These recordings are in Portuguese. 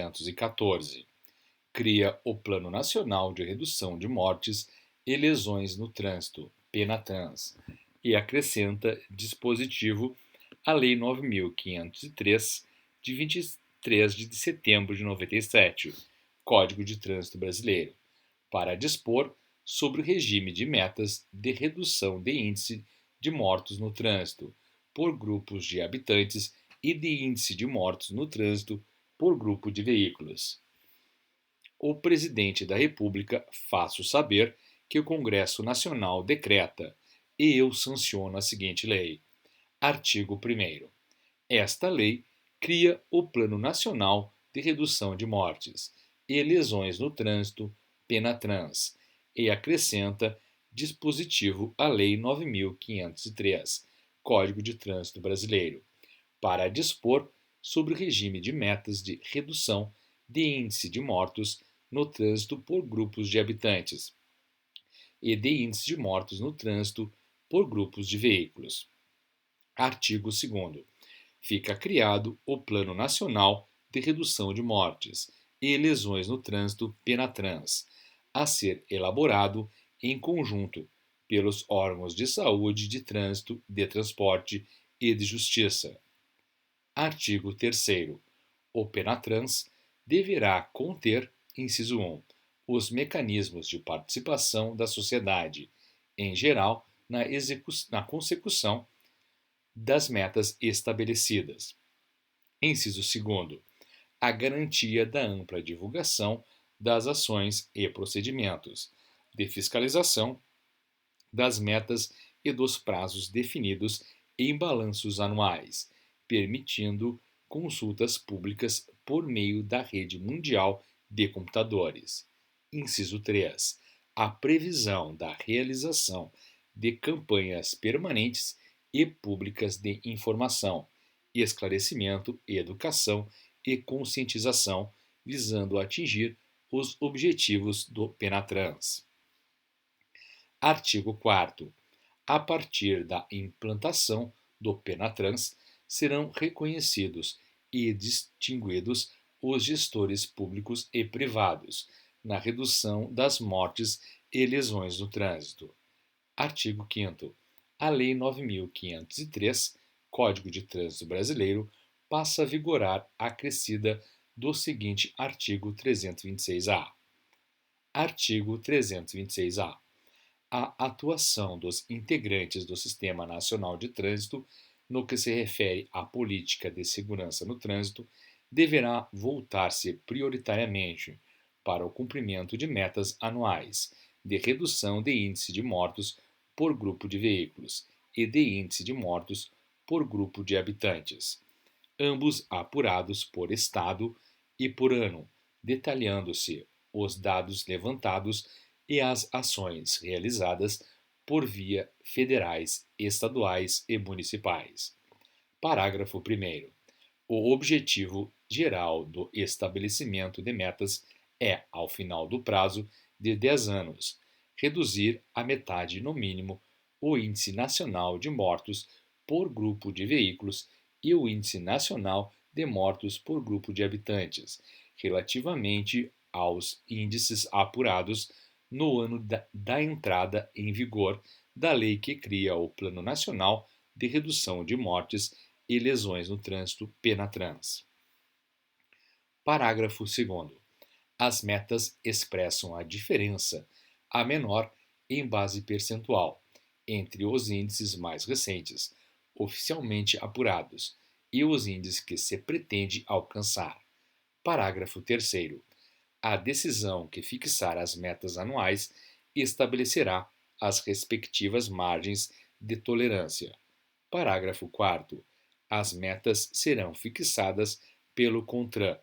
1914. Cria o Plano Nacional de Redução de Mortes e Lesões no Trânsito, PENATRANS, e acrescenta dispositivo à Lei 9.503, de 23 de setembro de 97, Código de Trânsito Brasileiro, para dispor sobre o regime de metas de redução de índice de mortos no trânsito por grupos de habitantes e de índice de mortos no trânsito por grupo de veículos. O Presidente da República faço saber que o Congresso Nacional decreta e eu sanciono a seguinte lei. Artigo 1º. Esta lei cria o Plano Nacional de Redução de Mortes e Lesões no Trânsito, PENATRANS, e acrescenta dispositivo à Lei 9.503, Código de Trânsito Brasileiro, para dispor sobre o regime de metas de redução de índice de mortos no trânsito por grupos de habitantes e de índice de mortos no trânsito por grupos de veículos. Artigo 2º. Fica criado o Plano Nacional de Redução de Mortes e Lesões no Trânsito, PENATRANS, a ser elaborado em conjunto pelos órgãos de saúde, de trânsito, de transporte e de justiça. Artigo 3º. O PENATRANS deverá conter, inciso 1, os mecanismos de participação da sociedade, em geral, na consecução das metas estabelecidas. Inciso 2º. A garantia da ampla divulgação das ações e procedimentos de fiscalização das metas e dos prazos definidos em balanços anuais, permitindo consultas públicas por meio da rede mundial de computadores. Inciso 3. A previsão da realização de campanhas permanentes e públicas de informação, esclarecimento, educação e conscientização, visando atingir os objetivos do PENATRANS. Artigo 4º. A partir da implantação do PENATRANS, serão reconhecidos e distinguidos os gestores públicos e privados na redução das mortes e lesões no trânsito. Artigo 5º. A Lei 9.503, Código de Trânsito Brasileiro, passa a vigorar acrescida do seguinte artigo 326-A. Artigo 326-A. A atuação dos integrantes do Sistema Nacional de Trânsito, no que se refere à política de segurança no trânsito, deverá voltar-se prioritariamente para o cumprimento de metas anuais de redução de índice de mortos por grupo de veículos e de índice de mortos por grupo de habitantes, ambos apurados por estado e por ano, detalhando-se os dados levantados e as ações realizadas por via federais, estaduais e municipais. Parágrafo 1º. O objetivo geral do estabelecimento de metas é, ao final do prazo de 10 anos, reduzir à metade, no mínimo, o Índice Nacional de Mortos por grupo de veículos e o Índice Nacional de Mortos por grupo de habitantes, relativamente aos índices apurados no ano da entrada em vigor da lei que cria o Plano Nacional de Redução de Mortes e Lesões no Trânsito, PENATRANS. Parágrafo 2º. As metas expressam a diferença, a menor em base percentual, entre os índices mais recentes, oficialmente apurados, e os índices que se pretende alcançar. Parágrafo 3º. A decisão que fixar as metas anuais estabelecerá as respectivas margens de tolerância. Parágrafo 4º. As metas serão fixadas pelo CONTRAN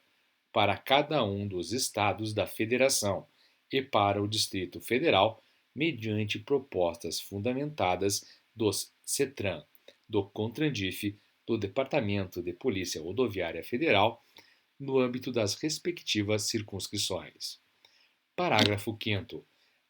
para cada um dos estados da Federação e para o Distrito Federal mediante propostas fundamentadas do CETRAN, do CONTRANDIF, do Departamento de Polícia Rodoviária Federal, no âmbito das respectivas circunscrições. Parágrafo 5º.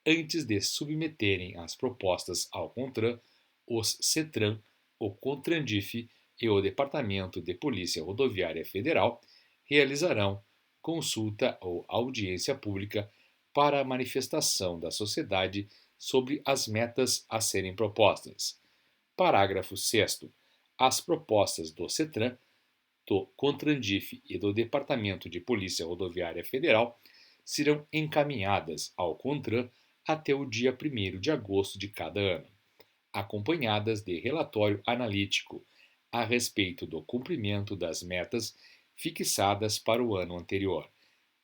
Antes de submeterem as propostas ao CONTRAN, os CETRAN, o CONTRANDIF e o Departamento de Polícia Rodoviária Federal realizarão, consulta ou audiência pública para a manifestação da sociedade sobre as metas a serem propostas. Parágrafo 6º. As propostas do CETRAN, do CONTRANDIF e do Departamento de Polícia Rodoviária Federal serão encaminhadas ao CONTRAN até o dia 1º de agosto de cada ano, acompanhadas de relatório analítico a respeito do cumprimento das metas fixadas para o ano anterior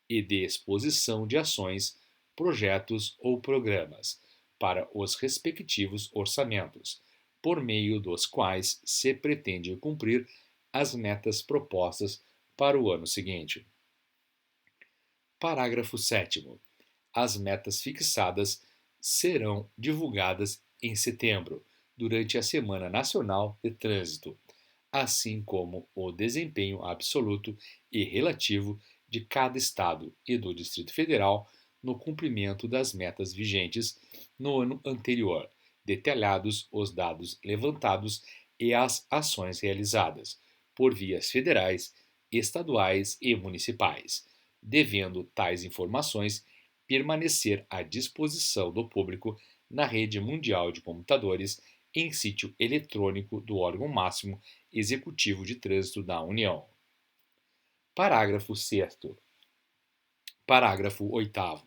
e de exposição de ações, projetos ou programas para os respectivos orçamentos, por meio dos quais se pretende cumprir as metas propostas para o ano seguinte. Parágrafo 7º. As metas fixadas serão divulgadas em setembro, durante a Semana Nacional de Trânsito, assim como o desempenho absoluto e relativo de cada Estado e do Distrito Federal no cumprimento das metas vigentes no ano anterior, detalhados os dados levantados e as ações realizadas, por vias federais, estaduais e municipais, devendo tais informações permanecer à disposição do público na rede mundial de computadores em sítio eletrônico do órgão máximo executivo de trânsito da União. Parágrafo 6º. Parágrafo 8º.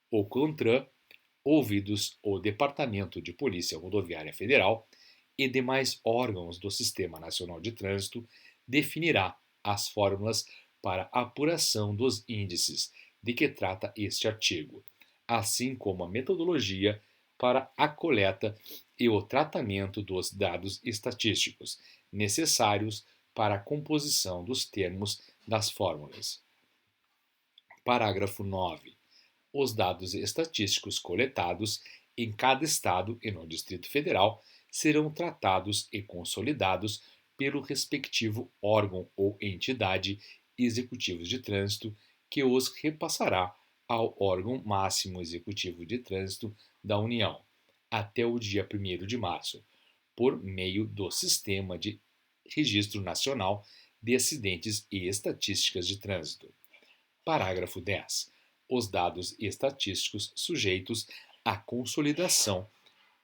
O CONTRAN, ouvidos o Departamento de Polícia Rodoviária Federal e demais órgãos do Sistema Nacional de Trânsito, definirá as fórmulas para apuração dos índices de que trata este artigo, assim como a metodologia para a coleta e o tratamento dos dados estatísticos necessários para a composição dos termos das fórmulas. Parágrafo 9. Os dados estatísticos coletados em cada Estado e no Distrito Federal serão tratados e consolidados pelo respectivo órgão ou entidade executivos de trânsito que os repassará ao órgão máximo executivo de trânsito da União, até o dia 1º de março, por meio do Sistema de Registro Nacional de Acidentes e Estatísticas de Trânsito. Parágrafo 10. Os dados estatísticos sujeitos à consolidação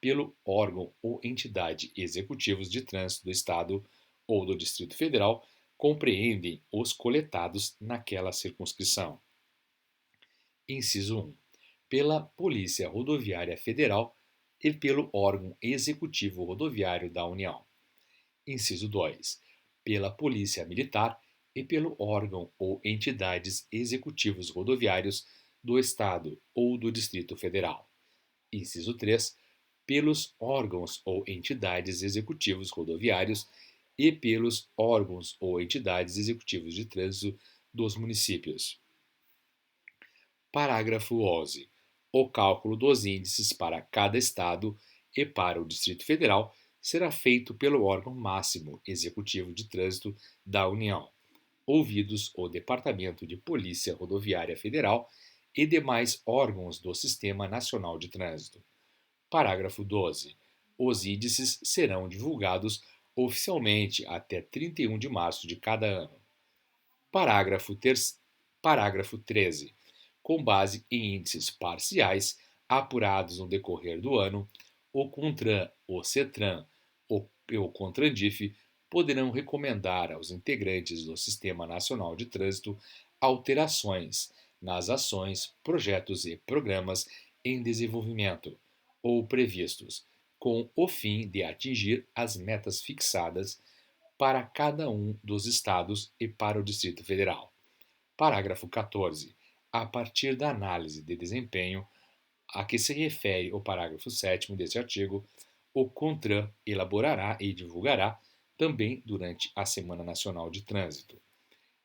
pelo órgão ou entidade executivos de trânsito do Estado ou do Distrito Federal compreendem os coletados naquela circunscrição. Inciso 1. Pela Polícia Rodoviária Federal e pelo órgão executivo rodoviário da União. Inciso 2. Pela Polícia Militar e pelo órgão ou entidades executivos rodoviários do Estado ou do Distrito Federal. Inciso 3. Pelos órgãos ou entidades executivos rodoviários e pelos órgãos ou entidades executivos de trânsito dos municípios. Parágrafo 11. O cálculo dos índices para cada Estado e para o Distrito Federal será feito pelo órgão máximo executivo de trânsito da União, ouvidos o Departamento de Polícia Rodoviária Federal e demais órgãos do Sistema Nacional de Trânsito. Parágrafo 12. Os índices serão divulgados oficialmente até 31 de março de cada ano. Parágrafo 13. Com base em índices parciais apurados no decorrer do ano, o CONTRAN, o CETRAN e o CONTRANDIF poderão recomendar aos integrantes do Sistema Nacional de Trânsito alterações nas ações, projetos e programas em desenvolvimento ou previstos, com o fim de atingir as metas fixadas para cada um dos estados e para o Distrito Federal. Parágrafo 14. A partir da análise de desempenho a que se refere o parágrafo 7º deste artigo, o CONTRAN elaborará e divulgará, também durante a Semana Nacional de Trânsito.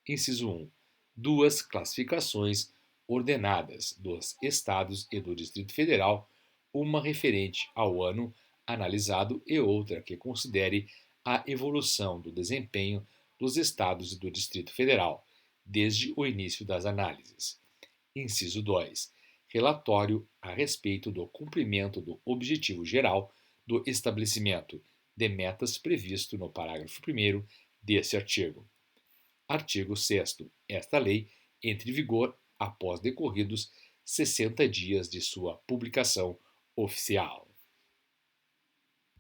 Inciso 1. Duas classificações ordenadas dos Estados e do Distrito Federal, uma referente ao ano analisado e outra que considere a evolução do desempenho dos Estados e do Distrito Federal, desde o início das análises. Inciso 2. Relatório a respeito do cumprimento do objetivo geral do estabelecimento de metas previsto no parágrafo 1º deste artigo. Artigo 6º. Esta lei entre em vigor após decorridos 60 dias de sua publicação oficial.